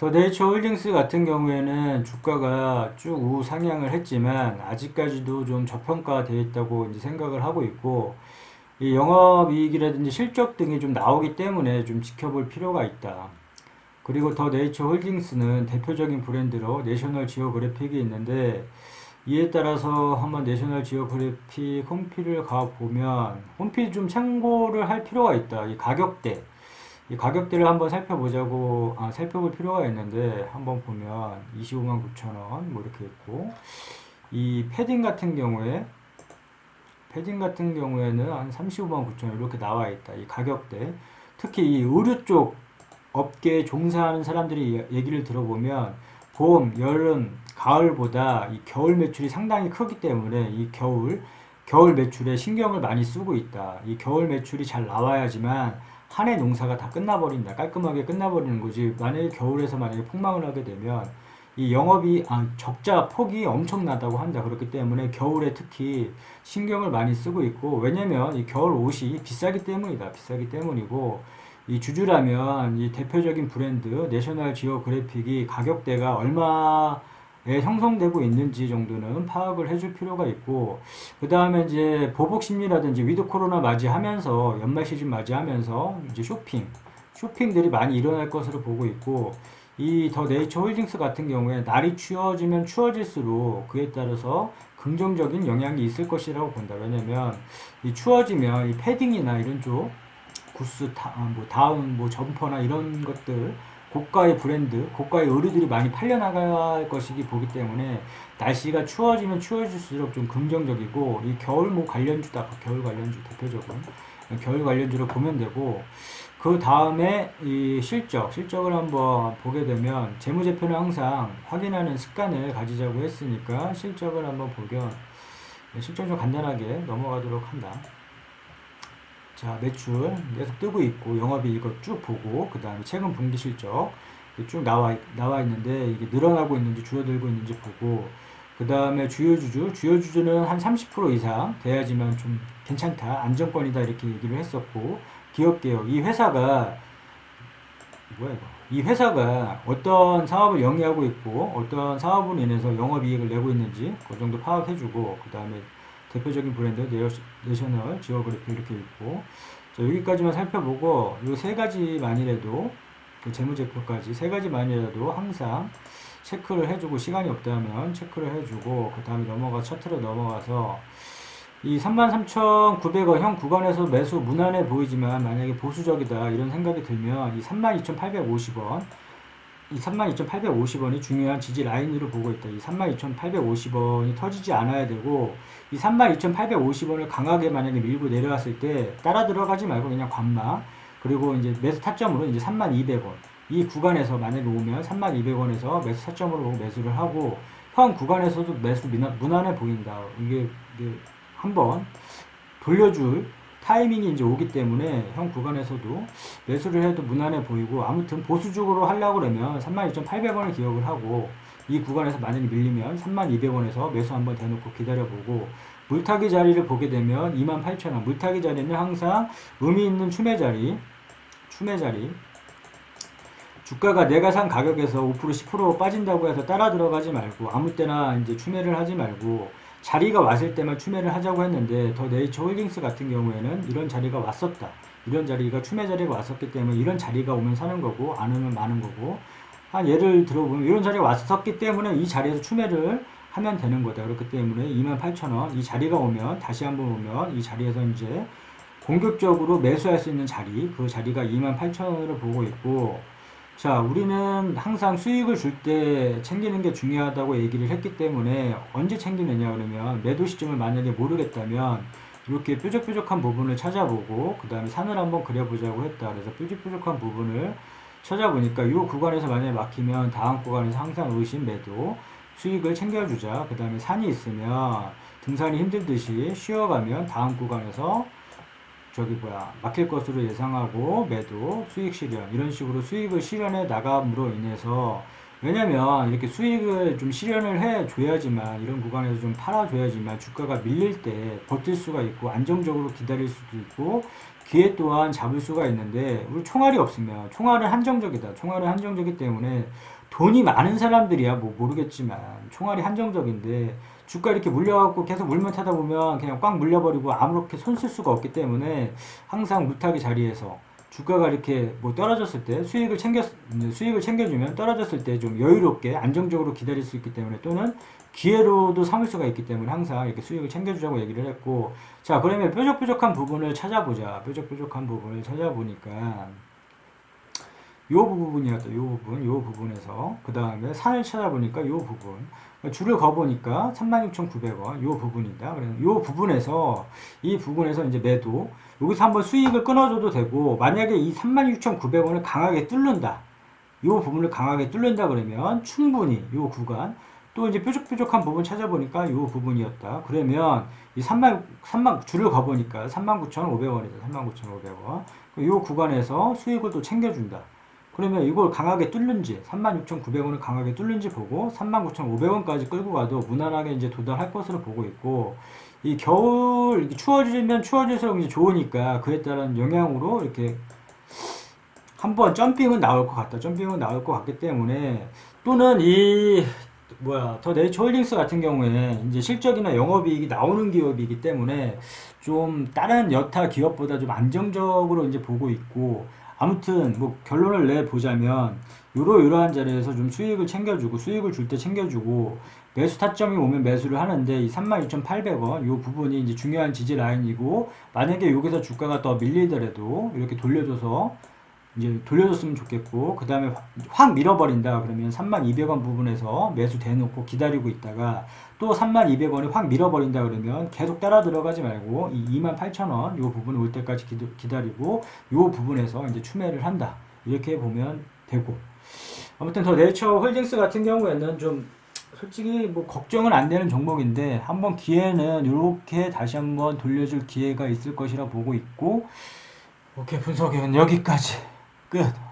더 네이처 홀딩스 같은 경우에는 주가가 쭉 우상향을 했지만 아직까지도 좀 저평가되어 있다고 이제 생각을 하고 있고, 이 영업이익이라든지 실적 등이 좀 나오기 때문에 좀 지켜볼 필요가 있다. 그리고 더 네이처 홀딩스는 대표적인 브랜드로 내셔널 지오그래픽이 있는데, 이에 따라서 한번 내셔널 지오그래픽 홈피를 가보면 홈피 좀 참고를 할 필요가 있다. 이 가격대를 한번 살펴볼 필요가 있는데, 한번 보면 25만 9천 원 뭐 이렇게 있고, 이 패딩 같은 경우에는 한 35만 9천 원 이렇게 나와 있다. 이 가격대. 특히 이 의류 쪽 업계에 종사하는 사람들이 얘기를 들어보면 봄, 여름, 가을보다 이 겨울 매출이 상당히 크기 때문에 이 겨울 매출에 신경을 많이 쓰고 있다. 이 겨울 매출이 잘 나와야지만 한 해 농사가 다 끝나버린다. 깔끔하게 끝나버리는 거지. 만약에 폭망을 하게 되면 이 적자 폭이 엄청나다고 한다. 그렇기 때문에 겨울에 특히 신경을 많이 쓰고 있고, 왜냐면 이 겨울 옷이 비싸기 때문이다. 비싸기 때문이고, 이 주주라면 이 대표적인 브랜드 내셔널 지오그래픽이 가격대가 얼마에 형성되고 있는지 정도는 파악을 해줄 필요가 있고, 그 다음에 이제 보복 심리라든지 위드 코로나 맞이하면서 연말 시즌 맞이하면서 이제 쇼핑들이 많이 일어날 것으로 보고 있고, 이 더 네이처 홀딩스 같은 경우에 날이 추워지면 추워질수록 그에 따라서 긍정적인 영향이 있을 것이라고 본다. 왜냐면 이 추워지면 이 패딩이나 이런 쪽 뭐 다운, 뭐 점퍼나 이런 것들, 고가의 브랜드, 고가의 의류들이 많이 팔려나갈 것이기 보기 때문에 날씨가 추워지면 추워질수록 좀 긍정적이고, 이 겨울 관련주 대표적인 겨울 관련주를 보면 되고, 그 다음에 이 실적을 한번 보게 되면 재무제표는 항상 확인하는 습관을 가지자고 했으니까 실적을 한번 보면 실적 좀 간단하게 넘어가도록 한다. 자, 매출 계속 뜨고 있고, 영업이익 쭉 보고, 그 다음에 최근 분기 실적 쭉 나와 있는데, 이게 늘어나고 있는지 줄어들고 있는지 보고, 그 다음에 주요 주주는 한 30% 이상 돼야지만 좀 괜찮다, 안정권이다, 이렇게 얘기를 했었고, 기업개혁. 이 회사가 어떤 사업을 영위하고 있고, 어떤 사업으로 인해서 영업이익을 내고 있는지, 그 정도 파악해주고, 그 다음에 대표적인 브랜드 내셔널 지오그래피 이렇게 있고, 자, 여기까지만 살펴보고 이 세 가지만이라도, 그 재무제표까지 세 가지만이라도 항상 체크를 해주고, 시간이 없다면 체크를 해주고, 그 다음에 차트로 넘어가서 이 33,900원 형 구간에서 매수 무난해 보이지만 만약에 보수적이다 이런 생각이 들면 이 32,850원, 이 32,850원이 중요한 지지 라인으로 보고 있다. 이 32,850원이 터지지 않아야 되고, 이 32,850원을 강하게 만약에 밀고 내려왔을 때 따라 들어가지 말고 그냥 관마, 그리고 이제 매수 타점으로 이제 32,200원 이 구간에서 만약에 오면 32,200원에서 매수 타점으로 보고 매수를 하고, 현 구간에서도 매수 무난해 보인다. 이게 한번 돌려줄 타이밍이 이제 오기 때문에 형 구간에서도 매수를 해도 무난해 보이고, 아무튼 보수적으로 하려고 그러면 32,800원을 기억을 하고, 이 구간에서 만약에 밀리면 32,200원에서 매수 한번 대놓고 기다려보고, 물타기 자리를 보게 되면 28,000원, 물타기 자리는 항상 의미 있는 추매 자리, 주가가 내가 산 가격에서 5% 10% 빠진다고 해서 따라 들어가지 말고, 아무 때나 이제 추매를 하지 말고, 자리가 왔을 때만 추매를 하자고 했는데, 더 네이처 홀딩스 같은 경우에는 이런 자리가 왔었다. 이런 자리가 추매 자리가 왔었기 때문에 이런 자리가 오면 사는 거고, 안 오면 마는 거고, 한 예를 들어보면 이런 자리가 왔었기 때문에 이 자리에서 추매를 하면 되는 거다. 그렇기 때문에 28,000원 이 자리가 오면, 다시 한번 오면 이 자리에서 이제 공격적으로 매수할 수 있는 자리, 그 자리가 28,000원으로 보고 있고, 자, 우리는 항상 수익을 줄 때 챙기는 게 중요하다고 얘기를 했기 때문에, 언제 챙기느냐 그러면 매도 시점을 만약에 모르겠다면 이렇게 뾰족뾰족한 부분을 찾아보고, 그 다음에 산을 한번 그려보자고 했다. 그래서 뾰족뾰족한 부분을 찾아보니까 이 구간에서 만약에 막히면 다음 구간에서 항상 의심 매도 수익을 챙겨주자. 그 다음에 산이 있으면 등산이 힘들듯이 쉬어가면 다음 구간에서 막힐 것으로 예상하고 매도, 수익 실현, 이런 식으로 수익을 실현해 나감으로 인해서, 왜냐면 이렇게 수익을 좀 실현을 해 줘야지만, 이런 구간에서 좀 팔아 줘야지만 주가가 밀릴 때 버틸 수가 있고, 안정적으로 기다릴 수도 있고, 기회 또한 잡을 수가 있는데 우리 총알이 없으면 총알은 한정적이다. 총알은 한정적이기 때문에 돈이 많은 사람들이야 뭐 모르겠지만 총알이 한정적인데 주가 이렇게 물려갖고 계속 물면 타다 보면 그냥 꽉 물려버리고 아무렇게 손 쓸 수가 없기 때문에 항상 물타기 자리에서 주가가 이렇게 뭐 떨어졌을 때 수익을 챙겨주면 떨어졌을 때 좀 여유롭게 안정적으로 기다릴 수 있기 때문에 또는 기회로도 삼을 수가 있기 때문에 항상 이렇게 수익을 챙겨주자고 얘기를 했고 자 그러면 뾰족뾰족한 부분을 찾아보자. 뾰족뾰족한 부분을 찾아보니까 요 부분이었다. 요 부분에서 그 다음에 산을 찾아보니까 요 부분 줄을 그어보니까 36,900원 요 부분이다. 그래서 요 부분에서 이 부분에서 이제 매도 여기서 한번 수익을 끊어줘도 되고 만약에 이 36,900원을 강하게 뚫는다. 요 부분을 강하게 뚫는다 그러면 충분히 요 구간 또 이제 뾰족뾰족한 부분 찾아보니까 요 부분이었다. 그러면 이 3만 줄을 그어보니까 39,500원이다. 39,500원 요 구간에서 수익을 또 챙겨준다. 그러면 이걸 강하게 뚫는지 36,900원을 강하게 뚫는지 보고 39,500원까지 끌고 가도 무난하게 이제 도달할 것으로 보고 있고 이 겨울 추워지면 추워질수록 이제 좋으니까 그에 따른 영향으로 이렇게 한번 점핑은 나올 것 같다. 점핑은 나올 것 같기 때문에 또는 이 더 네이처홀딩스 같은 경우에 이제 실적이나 영업이익이 나오는 기업이기 때문에 좀 다른 여타 기업보다 좀 안정적으로 이제 보고 있고 아무튼 뭐 결론을 내 보자면 이러한 자리에서 좀 수익을 챙겨주고 수익을 줄 때 챙겨주고 매수 타점이 오면 매수를 하는데 이 32,800원 이 부분이 이제 중요한 지지 라인이고 만약에 여기서 주가가 더 밀리더라도 이렇게 돌려줘서 이제 돌려줬으면 좋겠고 그 다음에 확 밀어버린다 그러면 3200원 부분에서 매수 대놓고 기다리고 있다가 또 3200원이 확 밀어버린다 그러면 계속 따라 들어가지 말고 이 28,000원 요 부분 올 때까지 기다리고 요 부분에서 이제 추매를 한다 이렇게 보면 되고 아무튼 더 네이처 홀딩스 같은 경우에는 좀 솔직히 뭐 걱정은 안 되는 종목인데 한번 기회는 이렇게 다시 한번 돌려줄 기회가 있을 것이라 보고 있고 오케이 분석은 여기까지 끝.